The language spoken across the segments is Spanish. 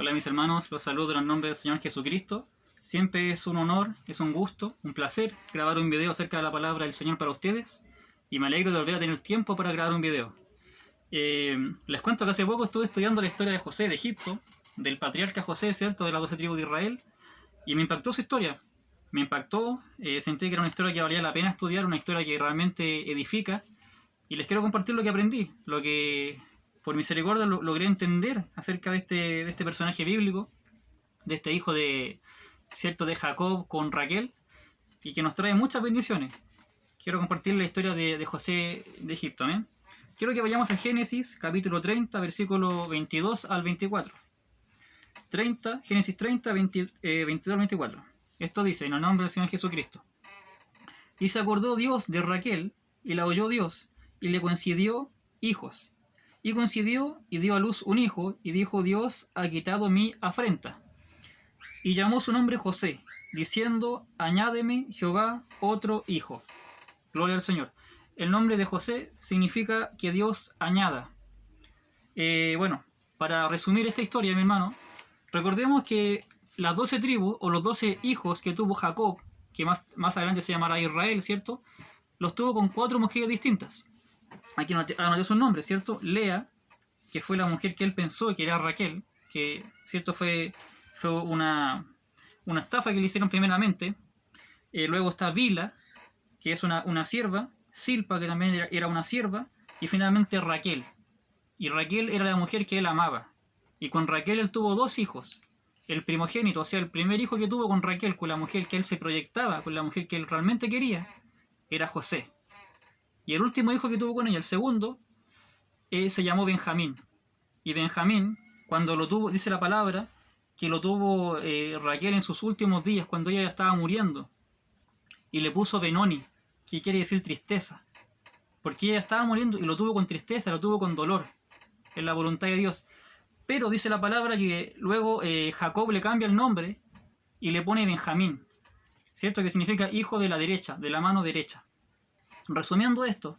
Hola mis hermanos, los saludo en el nombre del Señor Jesucristo. Siempre es un honor, es un gusto, un placer grabar un video acerca de la palabra del Señor para ustedes. Y me alegro de volver a tener tiempo para grabar un video. Les cuento que hace poco estuve estudiando la historia de José de Egipto, del patriarca José, ¿cierto?, de la 12 tribu de Israel. Y me impactó su historia. Me impactó, sentí que era una historia que valía la pena estudiar, una historia que realmente edifica. Y les quiero compartir lo que aprendí, lo que por misericordia logré entender acerca de este personaje bíblico, de este hijo de Jacob con Raquel, y que nos trae muchas bendiciones. Quiero compartir la historia de José de Egipto. Quiero que vayamos a Génesis capítulo 30, versículo 22 al 24. Génesis 30, 22 al 24. Esto dice, en el nombre del Señor Jesucristo. Y se acordó Dios de Raquel, y la oyó Dios, y le concedió hijos. Y concibió y dio a luz un hijo, y dijo: Dios ha quitado mi afrenta. Y llamó su nombre José, diciendo: añádeme Jehová otro hijo. Gloria al Señor. El nombre de José significa que Dios añada. Bueno, para resumir esta historia, mi hermano, recordemos que las 12 tribus, o los 12 hijos que tuvo Jacob, que más adelante se llamará Israel, ¿cierto?, los tuvo con 4 mujeres distintas. Aquí anoté su nombre, ¿cierto? Lea, que fue la mujer que él pensó que era Raquel, que, ¿cierto?, fue una estafa que le hicieron primeramente. Luego está Bila, que es una sierva. Silpa, que también era una sierva. Y finalmente Raquel. Y Raquel era la mujer que él amaba. Y con Raquel él tuvo 2 hijos. El primogénito, o sea, el primer hijo que tuvo con Raquel, con la mujer que él se proyectaba, con la mujer que él realmente quería, era José. Y el último hijo que tuvo con ella, el segundo, se llamó Benjamín. Y Benjamín, cuando lo tuvo, dice la palabra, que lo tuvo Raquel en sus últimos días, cuando ella estaba muriendo. Y le puso Benoni, que quiere decir tristeza. Porque ella estaba muriendo y lo tuvo con tristeza, lo tuvo con dolor. En la voluntad de Dios. Pero dice la palabra que luego Jacob le cambia el nombre y le pone Benjamín. ¿Cierto? Que significa hijo de la derecha, de la mano derecha. Resumiendo esto,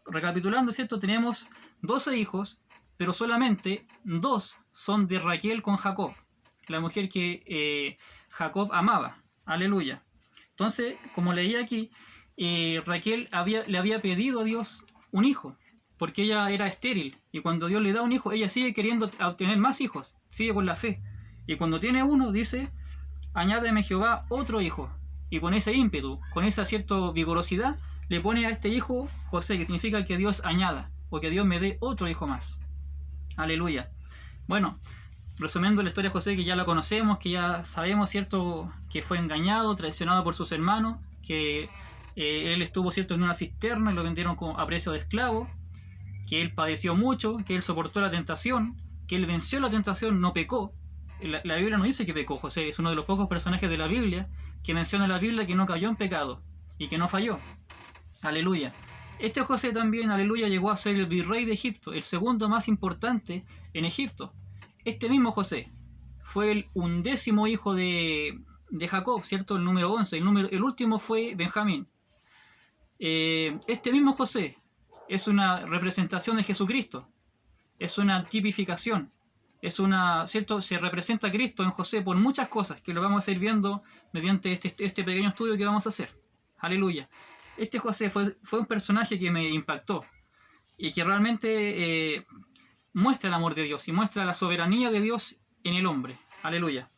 recapitulando, ¿cierto?, tenemos 12 hijos, pero solamente 2 son de Raquel con Jacob, la mujer que Jacob amaba. Aleluya. Entonces, como leí aquí, Raquel le había pedido a Dios un hijo, porque ella era estéril, y cuando Dios le da un hijo, ella sigue queriendo obtener más hijos, sigue con la fe. Y cuando tiene uno, dice: añádeme Jehová otro hijo. Y con ese ímpetu, con esa cierta vigorosidad, le pone a este hijo José, que significa que Dios añada, o que Dios me dé otro hijo más. Aleluya. Bueno, resumiendo la historia de José, que ya la conocemos, que ya sabemos, ¿cierto?, que fue engañado, traicionado por sus hermanos, que él estuvo, ¿cierto?, en una cisterna y lo vendieron a precio de esclavo, que él padeció mucho, que él soportó la tentación, que él venció la tentación, no pecó. La Biblia no dice que pecó. José es uno de los pocos personajes de la Biblia que menciona la Biblia que no cayó en pecado y que no falló. Aleluya. Este José también, aleluya, llegó a ser el virrey de Egipto, el segundo más importante en Egipto. Este mismo José fue el 11º hijo de Jacob, ¿cierto? El número 11. El último fue Benjamín. Este mismo José es una representación de Jesucristo. Es una tipificación. ¿Cierto? Se representa a Cristo en José por muchas cosas que lo vamos a ir viendo mediante este pequeño estudio que vamos a hacer. Aleluya. Este José fue un personaje que me impactó y que realmente muestra el amor de Dios y muestra la soberanía de Dios en el hombre. Aleluya.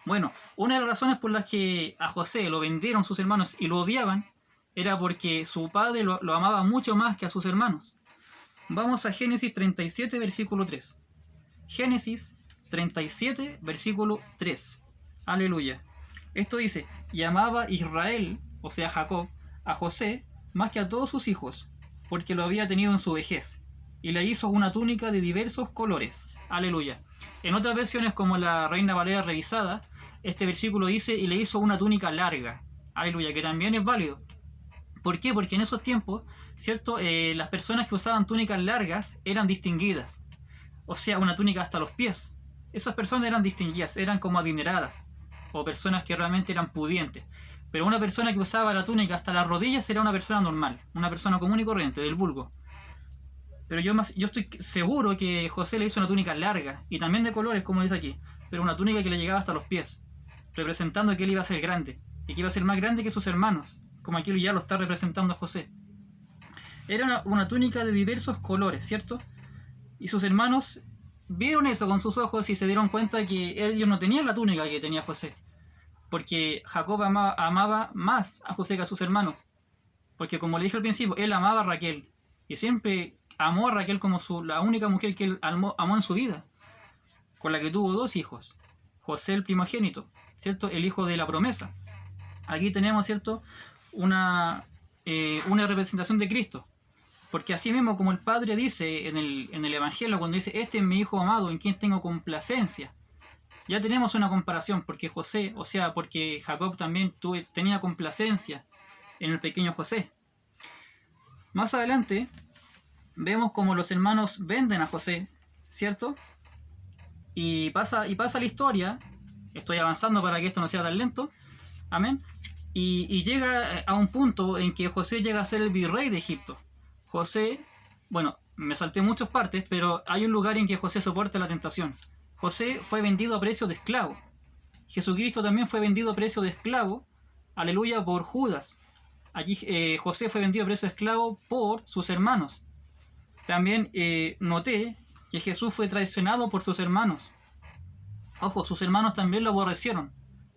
Bueno, una de las razones por las que a José lo vendieron sus hermanos y lo odiaban era porque su padre lo amaba mucho más que a sus hermanos. Vamos a Génesis 37, versículo 3. Génesis 37, versículo 3. Aleluya. Esto dice: y amaba Israel, o sea Jacob, a José más que a todos sus hijos, porque lo había tenido en su vejez, y le hizo una túnica de diversos colores. Aleluya. En otras versiones, como la Reina Valera revisada, este versículo dice: y le hizo una túnica larga. Aleluya, que también es válido. ¿Por qué? Porque en esos tiempos, ¿cierto?, las personas que usaban túnicas largas eran distinguidas. O sea, una túnica hasta los pies. Esas personas eran distinguidas, eran como adineradas, o personas que realmente eran pudientes. Pero una persona que usaba la túnica hasta las rodillas era una persona normal, una persona común y corriente, del vulgo. Pero yo estoy seguro que José le hizo una túnica larga y también de colores, como dice aquí, pero una túnica que le llegaba hasta los pies, representando que él iba a ser grande y que iba a ser más grande que sus hermanos, como aquí ya lo está representando José. Era una túnica de diversos colores, ¿cierto? Y sus hermanos vieron eso con sus ojos y se dieron cuenta que ellos no tenían la túnica que tenía José, porque Jacob amaba más a José que a sus hermanos, porque como le dije al principio, él amaba a Raquel y siempre amó a Raquel como la única mujer que él amó en su vida, con la que tuvo 2 hijos. José el primogénito, ¿cierto? El hijo de la promesa. Aquí tenemos, ¿cierto? Una representación de Cristo. Porque así mismo como el Padre dice en el Evangelio, cuando dice, este es mi Hijo amado, en quien tengo complacencia, ya tenemos una comparación, porque José, o sea, porque Jacob también tenía complacencia en el pequeño José. Más adelante, vemos como los hermanos venden a José, ¿cierto? Y pasa la historia, estoy avanzando para que esto no sea tan lento, amén, y llega a un punto en que José llega a ser el virrey de Egipto. José, bueno, me salté muchas partes, pero hay un lugar en que José soporta la tentación. José fue vendido a precio de esclavo. Jesucristo también fue vendido a precio de esclavo, aleluya, por Judas. Allí José fue vendido a precio de esclavo por sus hermanos. También noté que Jesús fue traicionado por sus hermanos. Ojo, sus hermanos también lo aborrecieron.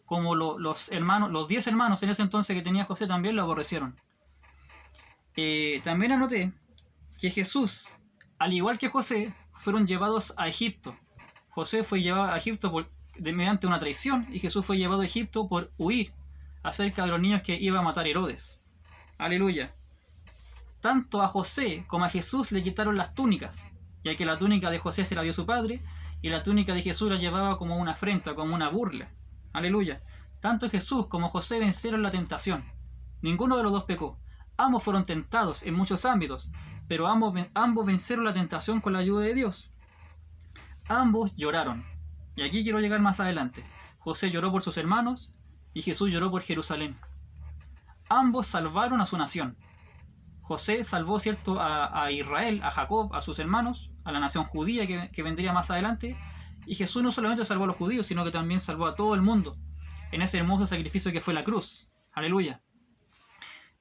Como los 10 hermanos en ese entonces que tenía José también lo aborrecieron. También anoté que Jesús, al igual que José, fueron llevados a Egipto. José fue llevado a Egipto mediante una traición y Jesús fue llevado a Egipto por huir acerca de los niños que iba a matar Herodes. Aleluya. Tanto a José como a Jesús le quitaron las túnicas, ya que la túnica de José se la dio su padre y la túnica de Jesús la llevaba como una afrenta, como una burla. Aleluya. Tanto Jesús como José vencieron la tentación. Ninguno de los dos pecó. Ambos fueron tentados en muchos ámbitos, pero ambos vencieron la tentación con la ayuda de Dios. Ambos lloraron. Y aquí quiero llegar más adelante. José lloró por sus hermanos y Jesús lloró por Jerusalén. Ambos salvaron a su nación. José salvó, ¿cierto?, a Israel, a Jacob, a sus hermanos, a la nación judía que vendría más adelante. Y Jesús no solamente salvó a los judíos, sino que también salvó a todo el mundo en ese hermoso sacrificio que fue la cruz. Aleluya.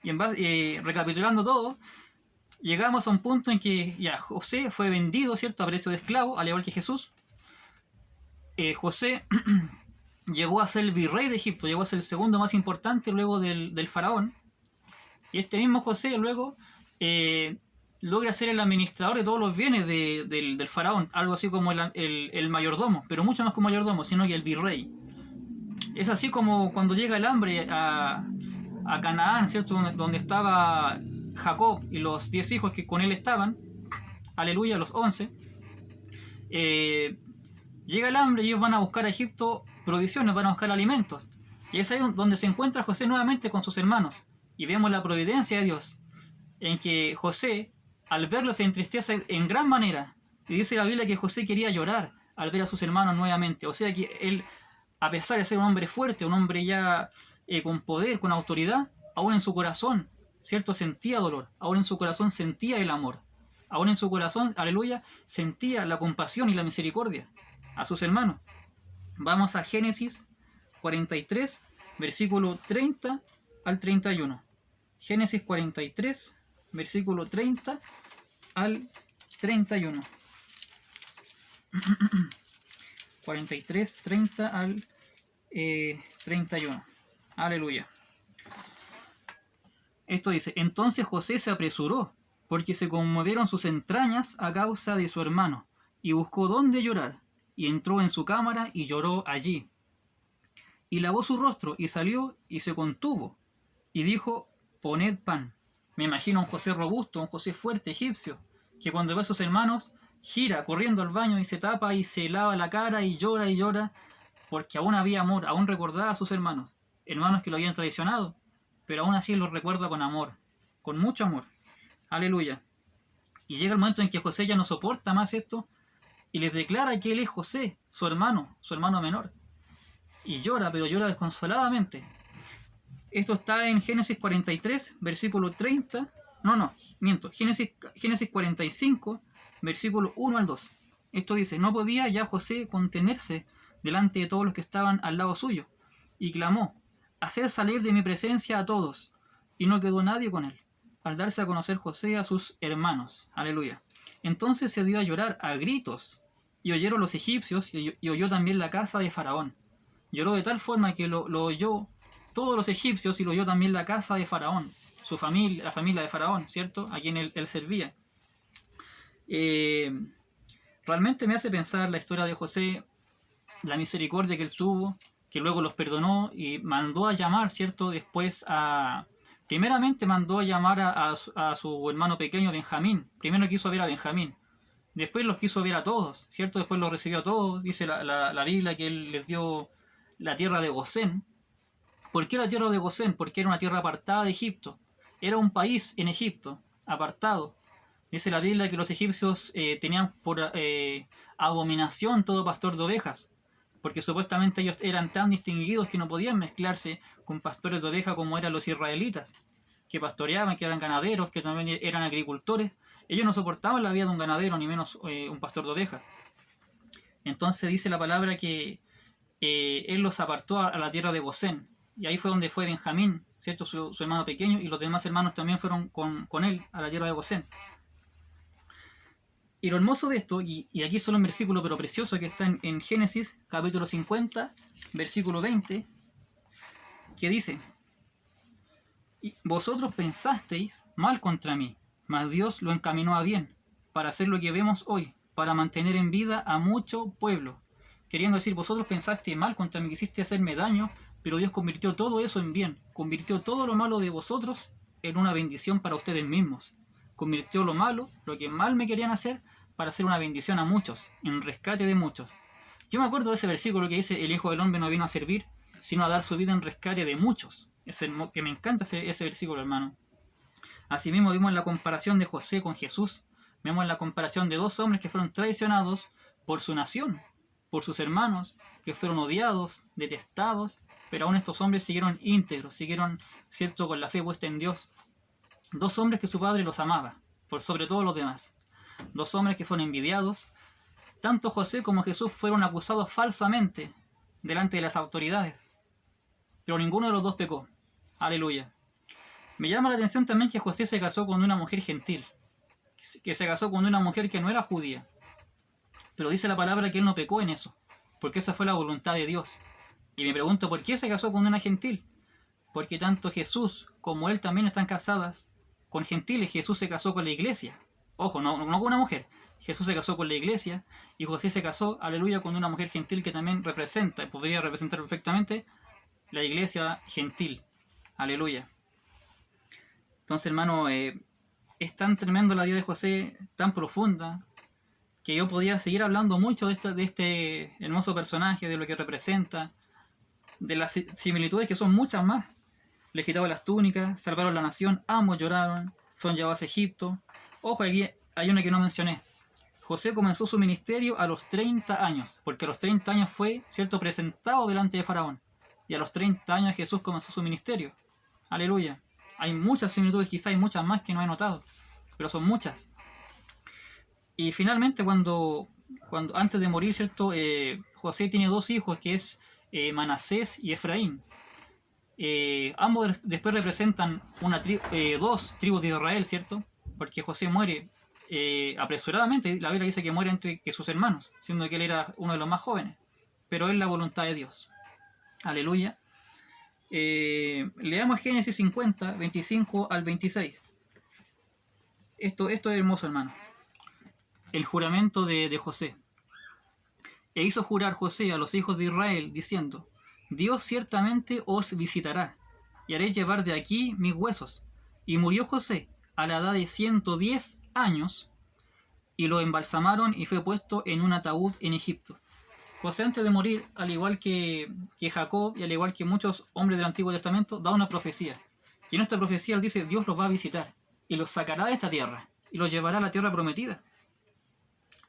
Y recapitulando todo, llegamos a un punto en que ya José fue vendido, ¿cierto?, a precio de esclavo, al igual que Jesús. José llegó a ser el virrey de Egipto, llegó a ser el segundo más importante luego del faraón. Y este mismo José luego logra ser el administrador de todos los bienes del faraón, algo así como el mayordomo, pero mucho más como mayordomo, sino que el virrey. Es así como cuando llega el hambre a Canaán, ¿cierto?, donde estaba Jacob y los 10 hijos que con él estaban, aleluya, los 11, llega el hambre y ellos van a buscar a Egipto provisiones, van a buscar alimentos. Y es ahí donde se encuentra José nuevamente con sus hermanos. Y vemos la providencia de Dios, en que José, al verlo, se entristece en gran manera. Y dice la Biblia que José quería llorar al ver a sus hermanos nuevamente. O sea que él, a pesar de ser un hombre fuerte, un hombre ya con poder, con autoridad, aún en su corazón, ¿cierto?, sentía dolor, aún en su corazón sentía el amor, aún en su corazón, aleluya, sentía la compasión y la misericordia a sus hermanos. Vamos a Génesis 43, versículo 30 al 31. Génesis 43, versículo 30 al 31. 43, 30 al 31. Aleluya. Esto dice: entonces José se apresuró, porque se conmovieron sus entrañas a causa de su hermano, y buscó dónde llorar, y entró en su cámara y lloró allí. Y lavó su rostro, y salió, y se contuvo, y dijo: poned pan. Me imagino a un José robusto, un José fuerte, egipcio, que cuando ve a sus hermanos, gira corriendo al baño y se tapa y se lava la cara y llora, porque aún había amor, aún recordaba a sus hermanos que lo habían traicionado, pero aún así los recuerda con amor, con mucho amor. Aleluya. Y llega el momento en que José ya no soporta más esto, y les declara que él es José, su hermano menor. Y llora, pero llora desconsoladamente. Esto está en Génesis 43, versículo 30 No, miento. Génesis 45, versículo 1 al 2. Esto dice: no podía ya José contenerse delante de todos los que estaban al lado suyo, y clamó: haced salir de mi presencia a todos. Y no quedó nadie con él, al darse a conocer José a sus hermanos. Aleluya. Entonces se dio a llorar a gritos, y oyeron los egipcios, y oyó también la casa de Faraón. Lloró de tal forma que lo oyó todos los egipcios, y lo oyó también la casa de Faraón, su familia, la familia de Faraón, ¿cierto? A quien él servía. Realmente me hace pensar la historia de José, la misericordia que él tuvo, que luego los perdonó y mandó a llamar, ¿cierto? Después primeramente mandó a llamar a su hermano pequeño Benjamín. Primero quiso ver a Benjamín. Después los quiso ver a todos, ¿cierto? Después los recibió a todos. Dice la Biblia que él les dio la tierra de Gosén. ¿Por qué la tierra de Gosén? Porque era una tierra apartada de Egipto. Era un país en Egipto, apartado. Dice la Biblia que los egipcios tenían por abominación todo pastor de ovejas, porque supuestamente ellos eran tan distinguidos que no podían mezclarse con pastores de ovejas como eran los israelitas, que pastoreaban, que eran ganaderos, que también eran agricultores. Ellos no soportaban la vida de un ganadero, ni menos un pastor de ovejas. Entonces dice la palabra que él los apartó a la tierra de Gosén, y ahí fue donde fue Benjamín, ¿cierto? Su hermano pequeño, y los demás hermanos también fueron con él a la tierra de Gosén. Y lo hermoso de esto, y aquí solo un versículo pero precioso que está en Génesis, capítulo 50, versículo 20, que dice: y vosotros pensasteis mal contra mí, mas Dios lo encaminó a bien, para hacer lo que vemos hoy, para mantener en vida a mucho pueblo. Queriendo decir, vosotros pensasteis mal contra mí, quisiste hacerme daño, pero Dios convirtió todo eso en bien, convirtió todo lo malo de vosotros en una bendición para ustedes mismos. Convirtió lo malo, lo que mal me querían hacer, para hacer una bendición a muchos, en rescate de muchos. Yo me acuerdo de ese versículo que dice: el Hijo del Hombre no vino a servir, sino a dar su vida en rescate de muchos. Que me encanta ese versículo, hermano. Asimismo vimos la comparación de José con Jesús. Vemos la comparación de dos hombres que fueron traicionados por su nación, por sus hermanos, que fueron odiados, detestados, pero aún estos hombres siguieron íntegros, siguieron, ¿cierto?, con la fe puesta en Dios. Dos hombres que su padre los amaba, por sobre todos los demás. Dos hombres que fueron envidiados. Tanto José como Jesús fueron acusados falsamente delante de las autoridades, pero ninguno de los dos pecó. Aleluya. Me llama la atención también que José se casó con una mujer gentil, que se casó con una mujer que no era judía, pero dice la palabra que él no pecó en eso, porque esa fue la voluntad de Dios. Y me pregunto, ¿por qué se casó con una gentil? Porque tanto Jesús como él también están casadas con gentiles. Jesús se casó con la iglesia. Ojo, no con una mujer. Jesús se casó con la iglesia, y José se casó, aleluya, con una mujer gentil que también podría representar perfectamente la iglesia gentil. Aleluya. Entonces, hermano, es tan tremendo la vida de José, tan profunda, que yo podía seguir hablando mucho de este hermoso personaje, de lo que representa, de las similitudes que son muchas más. Le quitaban las túnicas, salvaron la nación, ambos lloraron, fueron llevados a Egipto. Ojo, aquí hay una que no mencioné. José comenzó su ministerio a los 30 años, porque a los 30 años fue, ¿cierto?, presentado delante de Faraón. Y a los 30 años Jesús comenzó su ministerio. Aleluya. Hay muchas similitudes, quizás hay muchas más que no he notado, pero son muchas. Y finalmente, cuando antes de morir, ¿cierto?, José tiene dos hijos, que es Manasés y Efraín. Ambos después representan dos tribus de Israel, ¿cierto? Porque José muere apresuradamente. La Biblia dice que muere entre que sus hermanos, siendo que él era uno de los más jóvenes, pero es la voluntad de Dios. Aleluya. Leamos Génesis 50, 25 al 26. Esto es hermoso, hermano. El juramento de José. E hizo jurar José a los hijos de Israel, diciendo: Dios ciertamente os visitará, y haré llevar de aquí mis huesos. Y murió José a la edad de 110 años, y lo embalsamaron, y fue puesto en un ataúd en Egipto. José, antes de morir, al igual que Jacob, y al igual que muchos hombres del Antiguo Testamento, da una profecía. Y en esta profecía él dice: Dios los va a visitar, y los sacará de esta tierra, y los llevará a la tierra prometida.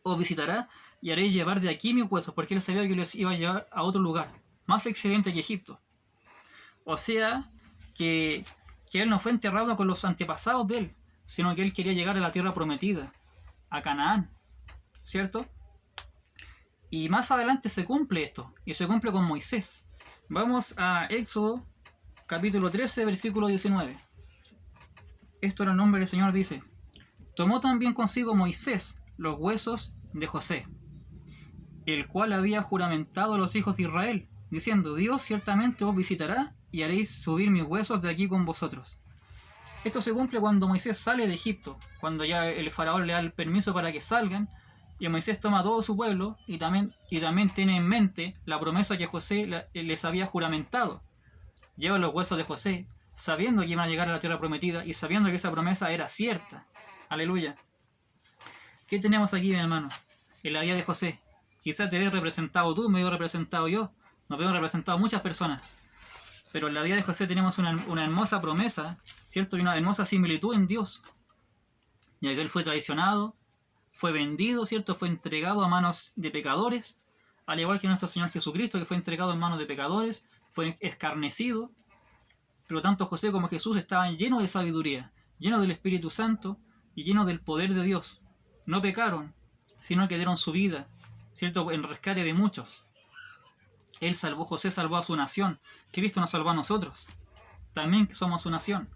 Os visitará, y haré llevar de aquí mis huesos, porque él sabía que los iba a llevar a otro lugar, más excelente que Egipto. O sea, que él no fue enterrado con los antepasados de él, sino que él quería llegar a la tierra prometida, a Canaán, ¿cierto? Y más adelante se cumple esto, y se cumple con Moisés. Vamos a Éxodo, capítulo 13, versículo 19. Esto en el nombre del Señor dice: tomó también consigo Moisés los huesos de José, el cual había juramentado a los hijos de Israel, diciendo: Dios ciertamente os visitará y haréis subir mis huesos de aquí con vosotros. Esto se cumple cuando Moisés sale de Egipto, cuando ya el faraón le da el permiso para que salgan, y Moisés toma a todo su pueblo y también tiene en mente la promesa que José les había juramentado. Lleva los huesos de José, sabiendo que iban a llegar a la tierra prometida y sabiendo que esa promesa era cierta. Aleluya. ¿Qué tenemos aquí, mi hermano? En la vida de José. Quizás te ves representado tú, me veo representado yo, nos vemos representado muchas personas. Pero en la vida de José tenemos una hermosa promesa, ¿cierto? Y una hermosa similitud en Dios. Ya que él fue traicionado, fue vendido, ¿cierto? Fue entregado a manos de pecadores, al igual que nuestro Señor Jesucristo, que fue entregado en manos de pecadores, fue escarnecido. Pero tanto José como Jesús estaban llenos de sabiduría, llenos del Espíritu Santo y llenos del poder de Dios. No pecaron, sino que dieron su vida, ¿cierto?, en rescate de muchos. José salvó a su nación. Cristo nos salvó a nosotros. También que somos su nación.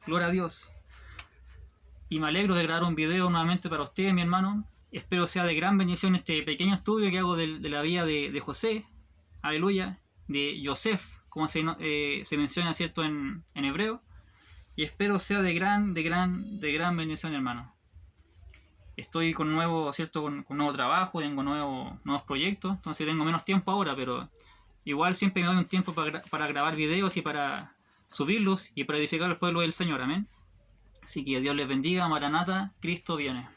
Gloria a Dios. Y me alegro de grabar un video nuevamente para ustedes, mi hermano. Espero sea de gran bendición este pequeño estudio que hago de la vida de José. Aleluya. De Yosef, como se menciona, ¿cierto?, en hebreo. Y espero sea de gran bendición, hermano. Estoy con nuevo trabajo, tengo nuevos proyectos, entonces tengo menos tiempo ahora, pero igual siempre me doy un tiempo para grabar videos y para subirlos y para edificar al pueblo del Señor, amén. Así que Dios les bendiga, Maranata, Cristo viene.